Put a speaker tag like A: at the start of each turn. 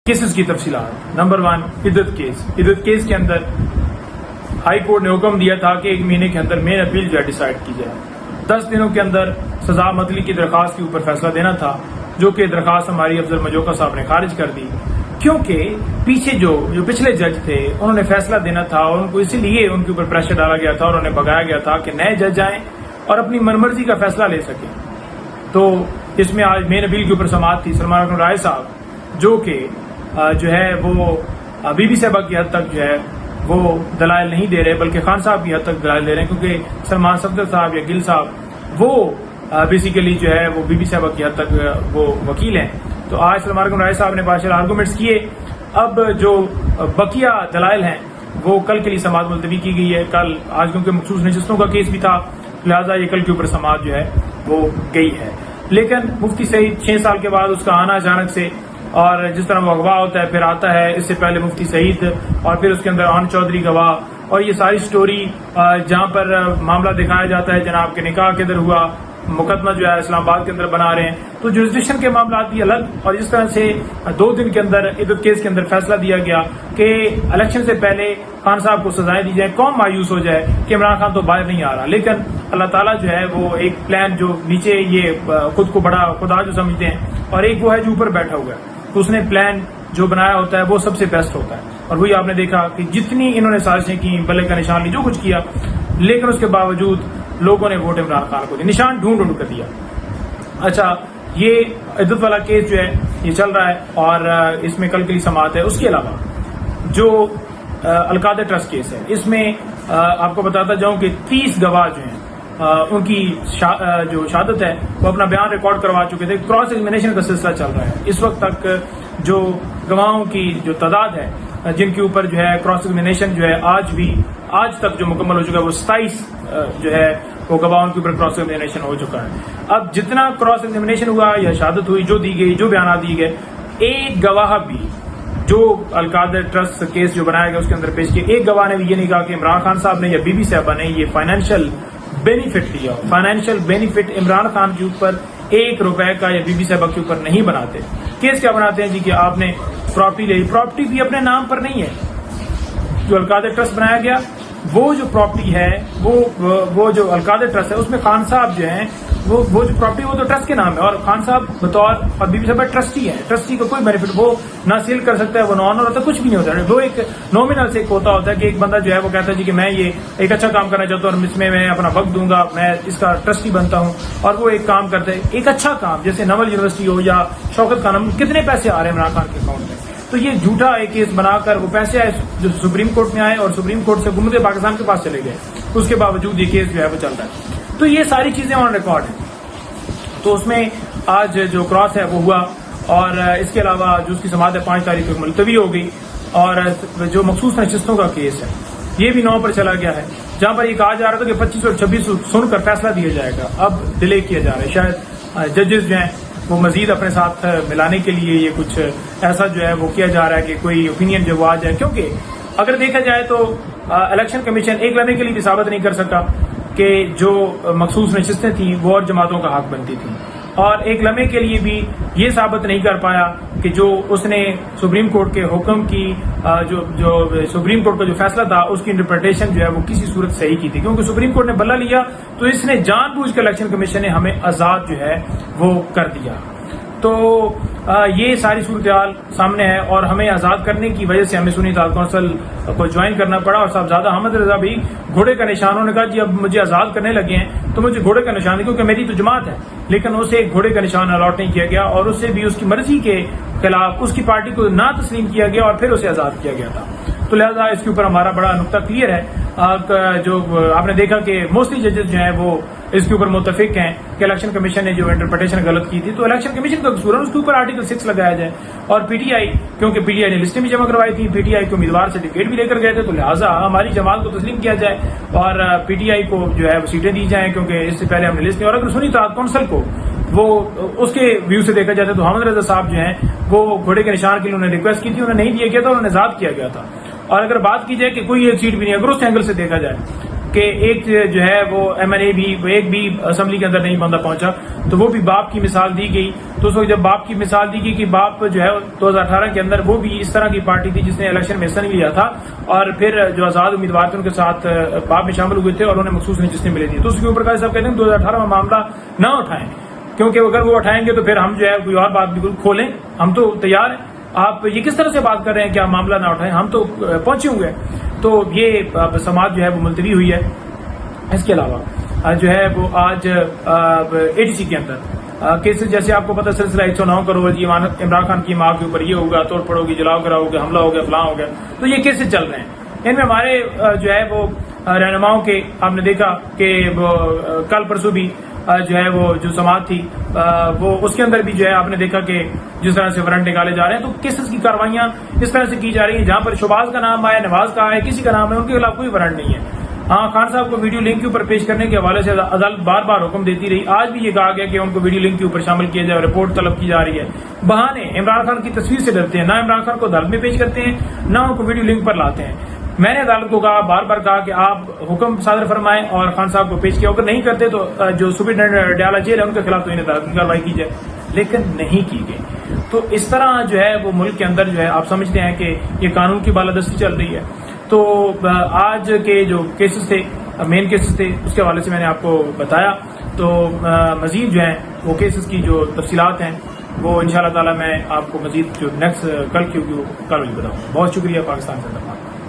A: Cases کی تفصیلات۔ Number 1 عدت کیس۔ عدت کیس کے اندر ہائی کورٹ نے حکم دیا تھا کہ 1 مہینے کے اندر مین اپیل جو ہے ڈیسائیڈ کی جائے، 10 دنوں کے اندر سزا معطلی کی درخواست کے اوپر فیصلہ دینا تھا، جو کہ درخواست ہماری افضل مجوکا صاحب نے خارج کر دی، کیونکہ پیچھے جو پچھلے جج تھے انہوں نے فیصلہ دینا تھا اور ان کو اسی لیے ان کے اوپر پریشر ڈالا گیا تھا اور انہیں بھگایا گیا تھا کہ نئے جج آئیں اور اپنی من مرضی کا فیصلہ لے سکیں۔ تو اس میں آج مین اپیل کے اوپر سماعت تھی۔ سلمان اکرم رائے صاحب جو کہ جو ہے وہ بی بی صاحبہ کی حد تک جو ہے وہ دلائل نہیں دے رہے، بلکہ خان صاحب کی حد تک دلائل دے رہے ہیں، کیونکہ سلمان صفدر صاحب یا گل صاحب وہ بیسیکلی جو ہے وہ بی بی صاحبہ کی حد تک وہ وکیل ہیں۔ تو آج سلمان اکرم رائے صاحب نے پارشل آرگومنٹس کیے۔ اب جو بقیہ دلائل ہیں وہ کل کے لیے سماعت ملتوی کی گئی ہے۔ آج کیونکہ مخصوص نشستوں کا کیس بھی تھا، لہٰذا یہ کل کے اوپر سماعت جو ہے وہ گئی ہے۔ لیکن مفتی سعید 6 سال کے بعد اس کا آنا اچانک سے، اور جس طرح وہ اغوا ہوتا ہے پھر آتا ہے، اس سے پہلے مفتی سعید اور پھر اس کے اندر آن چودھری گواہ، اور یہ ساری سٹوری جہاں پر معاملہ دکھایا جاتا ہے جناب کے نکاح کے اندر ہوا، مقدمہ جو ہے اسلام آباد کے اندر بنا رہے ہیں، تو جوریسڈکشن کے معاملات بھی الگ۔ اور جس طرح سے 2 دن کے اندر عدت کیس کے اندر فیصلہ دیا گیا کہ الیکشن سے پہلے خان صاحب کو سزائیں دی جائیں، قوم مایوس ہو جائے کہ عمران خان تو باہر نہیں آ رہا، لیکن اللہ تعالیٰ جو ہے وہ ایک پلان جو نیچے یہ خود کو بڑا خدا جو سمجھتے ہیں اور ایک وہ ہے جو اوپر بیٹھا ہوا ہے، تو اس نے پلان جو بنایا ہوتا ہے وہ سب سے بیسٹ ہوتا ہے۔ اور وہی آپ نے دیکھا کہ جتنی انہوں نے سازشیں کی، بلے کا نشان لی، جو کچھ کیا، لیکن اس کے باوجود لوگوں نے ووٹ عمران خان کو دیا، نشان ڈھونڈ کر دیا۔ اچھا، یہ عدت والا کیس جو ہے یہ چل رہا ہے اور اس میں کل کے لیے سماعت ہے۔ اس کے علاوہ جو القادر ٹرسٹ کیس ہے، اس میں آپ کو بتاتا جاؤں کہ 30 گواہ جو ہیں ان کی جو شہادت ہے وہ اپنا بیان ریکارڈ کروا چکے تھے۔ کراس ایگزامینیشن کا سلسلہ چل رہا ہے اس وقت تک۔ جو گواہوں کی جو تعداد ہے جن کے اوپر جو ہے کراس ایگزامینیشن جو ہے آج تک جو مکمل ہو چکا ہے وہ 27 جو ہے وہ گواہوں کے اوپر کراس ایگزامینیشن ہو چکا ہے۔ اب جتنا کراس ایگزامینیشن ہوا یا شہادت ہوئی، جو دی گئی، جو بیانات دیے گئے، ایک گواہ بھی جو القادر ٹرسٹ کیس جو بنایا گیا اس کے اندر پیش کیا، ایک گواہ نے بھی یہ نہیں کہا کہ عمران خان صاحب نے یا بی بی صاحبہ نے یہ فائنینشیل بینیفٹ لیا۔ فائنینشیل بینیفٹ عمران خان کے اوپر 1 روپے کا یا بی بی صاحبہ کے اوپر نہیں بناتے۔ کیس کیا بناتے ہیں جی کہ آپ نے پراپرٹی لے، پراپرٹی بھی اپنے نام پر نہیں ہے۔ جو القادر ٹرسٹ بنایا گیا وہ جو پراپرٹی ہے وہ جو القادر ٹرسٹ ہے اس میں خان صاحب جو ہیں وہ جو پراپرٹی وہ تو ٹرسٹ کے نام ہے، اور خان صاحب بطور اور بی بی صاحبہ ٹرسٹی ہے۔ ٹرسٹی کا کوئی بینیفٹ وہ نہ سیل کر سکتا ہے، وہ نہ آنر ہوتا ہے، کچھ بھی نہیں ہوتا ہے۔ وہ ایک نومینل سے ایک ہوتا ہے کہ ایک بندہ جو ہے وہ کہتا ہے جی کہ میں یہ ایک اچھا کام کرنا چاہتا ہوں اور اس میں اپنا وقت دوں گا، میں اس کا ٹرسٹی بنتا ہوں، اور وہ ایک کام کرتا ہے، ایک اچھا کام، جیسے نول یونیورسٹی ہو یا شوکت خانم، کتنے پیسے آ رہے ہیں عمران خان کے اکاؤنٹ میں۔ تو یہ جھوٹا ایک کیس بنا کر وہ پیسے آئے جو سپریم کورٹ میں آئے اور سپریم کورٹ سے حکومت پاکستان کے پاس چلے گئے، اس کے باوجود یہ کیس جو ہے وہ چل رہا ہے۔ تو یہ ساری چیزیں آن ریکارڈ ہیں۔ تو اس میں آج جو کراس ہے وہ ہوا، اور اس کے علاوہ جو اس کی سماعت ہے 5 تاریخ کو ملتوی ہو گئی، اور جو مخصوص نشستوں کا کیس ہے یہ بھی 9 پر چلا گیا ہے، جہاں پر یہ کہا جا رہا تھا کہ 25 اور 26 سن کر فیصلہ دیا جائے گا، اب ڈیلے کیا جا رہا ہے۔ شاید ججز جو ہیں وہ مزید اپنے ساتھ ملانے کے لیے یہ کچھ ایسا جو ہے وہ کیا جا رہا ہے کہ کوئی اوپینین جو وہ آ جائے، کیونکہ اگر دیکھا جائے تو الیکشن کمیشن ایک لمحے کے لیے بھی ثابت نہیں کر سکا کہ جو مخصوص نشستیں تھیں وہ اور جماعتوں کا حق بنتی تھیں، اور ایک لمحے کے لیے بھی یہ ثابت نہیں کر پایا کہ جو اس نے سپریم کورٹ کے حکم کی جو سپریم کورٹ کا جو فیصلہ تھا اس کی انٹرپریٹیشن جو ہے وہ کسی صورت صحیح کی تھی، کیونکہ سپریم کورٹ نے بلہ لیا تو اس نے جان بوجھ کر الیکشن کمیشن نے ہمیں آزاد جو ہے وہ کر دیا۔ تو یہ ساری صورتحال سامنے ہے، اور ہمیں آزاد کرنے کی وجہ سے ہمیں سنی اطاعت کونسل کو جوائن کرنا پڑا، اور صاحبزادہ احمد رضا بھی گھوڑے کا نشان، انہوں نے کہا جی اب مجھے آزاد کرنے لگے ہیں تو مجھے گھوڑے کا نشان ہے، کیونکہ میری تو جماعت ہے، لیکن اسے ایک گھوڑے کا نشان الاٹ نہیں کیا گیا، اور اسے بھی اس کی مرضی کے خلاف اس کی پارٹی کو نہ تسلیم کیا گیا اور پھر اسے آزاد کیا گیا تھا۔ تو لہذا اس کے اوپر ہمارا بڑا نقطہ کلیئر ہے۔ جو آپ نے دیکھا کہ موسٹلی ججز جو ہیں وہ اس کے اوپر متفق ہیں کہ الیکشن کمیشن نے جو انٹرپریٹیشن غلط کی تھی تو الیکشن کمیشن کا قصور ہے، اس کے اوپر آرٹیکل 6 لگایا جائے، اور پی ٹی آئی کیونکہ پی ٹی آئی نے لسٹیں بھی جمع کروائی تھی، پی ٹی آئی کے امیدوار سرٹیفکیٹ بھی لے کر گئے تھے، تو لہٰذا ہماری جماعت کو تسلیم کیا جائے اور پی ٹی آئی کو جو ہے وہ سیٹیں دی جائیں، کیونکہ اس سے پہلے ہم نے لسٹ نہیں، اور اگر سنی اطاعت کونسل کو وہ اس کے ویو سے دیکھا جاتا ہے تو حامد رضا صاحب جو ہیں وہ گھوڑے کے نشان کے لیے انہوں نے ریکویسٹ کی تھی، انہوں نے نہیں دیا گیا تھا، انہوں نے آزاد کیا گیا تھا۔ اور اگر بات کی جائے کہ کوئی ایک سیٹ بھی نہیں، اگر اس اینگل سے دیکھا جائے کہ ایک جو ہے وہ ایم این اے بھی ایک بھی اسمبلی کے اندر نہیں بندہ پہنچا، تو وہ بھی باپ کی مثال دی گئی. تو اس وقت جب باپ کی مثال دی گئی کہ باپ جو ہے 2018 کے اندر وہ بھی اس طرح کی پارٹی تھی جس نے الیکشن میں حصہ نہیں لیا تھا، اور پھر جو آزاد امیدوار تھے ان کے ساتھ باپ میں شامل ہوئے تھے اور انہوں نے مخصوص نشستیں ملے تھیں. تو اس کے اوپر قاضی صاحب کہتے ہیں 2018 میں معاملہ نہ اٹھائیں، کیونکہ اگر وہ اٹھائیں گے تو پھر ہم جو ہے کوئی اور بات بالکل کھولیں، ہم تو تیار ہیں. آپ یہ کس طرح سے بات کر رہے ہیں کہ آپ معاملہ نہ اٹھائیں، ہم تو پہنچے ہوئے ہیں. تو یہ سماعت جو ہے وہ ملتوی ہوئی ہے. اس کے علاوہ جو ہے وہ آج اے ٹی سی کے اندر کیسز، جیسے آپ کو پتہ سلسلہ 109 کروڑ کی عمران خان کی ماں کے اوپر یہ ہوگا، توڑ پھوڑ ہوگی، جلاؤ کرا ہوگا، حملہ ہو گیا، فلاں ہو گیا، تو یہ کیسز چل رہے ہیں. ان میں ہمارے جو ہے وہ رہنماؤں کے آپ نے دیکھا کہ وہ کل پرسوں بھی جو ہے وہ جو سماعت تھی وہ اس کے اندر بھی جو ہے آپ نے دیکھا کہ جس طرح سے وارنٹ نکالے جا رہے ہیں. تو کیسز کی کاروائیاں اس طرح سے کی جا رہی ہیں جہاں پر شہباز کا نام آیا، نواز کا آیا، کسی کا نام ہے، ان کے خلاف کوئی وارنٹ نہیں ہے. ہاں، خان صاحب کو ویڈیو لنک کے اوپر پیش کرنے کے حوالے سے عدالت بار بار حکم دیتی رہی. آج بھی یہ کہا گیا کہ ان کو ویڈیو لنک کے اوپر شامل کیا جائے، رپورٹ طلب کی جا رہی ہے. بہانے عمران خان کی تصویر سے ڈرتے ہیں، نہ عمران خان کو عدالت میں پیش کرتے ہیں، نہ ان کو ویڈیو لنک پر لاتے ہیں. میں نے عدالت کو کہا، بار بار کہا کہ آپ حکم صادر فرمائیں اور خان صاحب کو پیش کیا، اگر نہیں کرتے تو جو سپرنٹینڈنٹ ڈیالہ جیل ہے ان کے خلاف تو انہیں عدالت کی کارروائی کی جائے، لیکن نہیں کی گئی. تو اس طرح جو ہے وہ ملک کے اندر جو ہے آپ سمجھتے ہیں کہ یہ قانون کی بالادستی چل رہی ہے. تو آج کے جو کیسز تھے، مین کیسز تھے، اس کے حوالے سے میں نے آپ کو بتایا. تو مزید جو ہیں وہ کیسز کی جو تفصیلات ہیں وہ انشاءاللہ تعالی میں آپ کو مزید جو نیکسٹ کل کی ہوگی وہ کل ہی بتاؤں گا. بہت شکریہ. پاکستان سے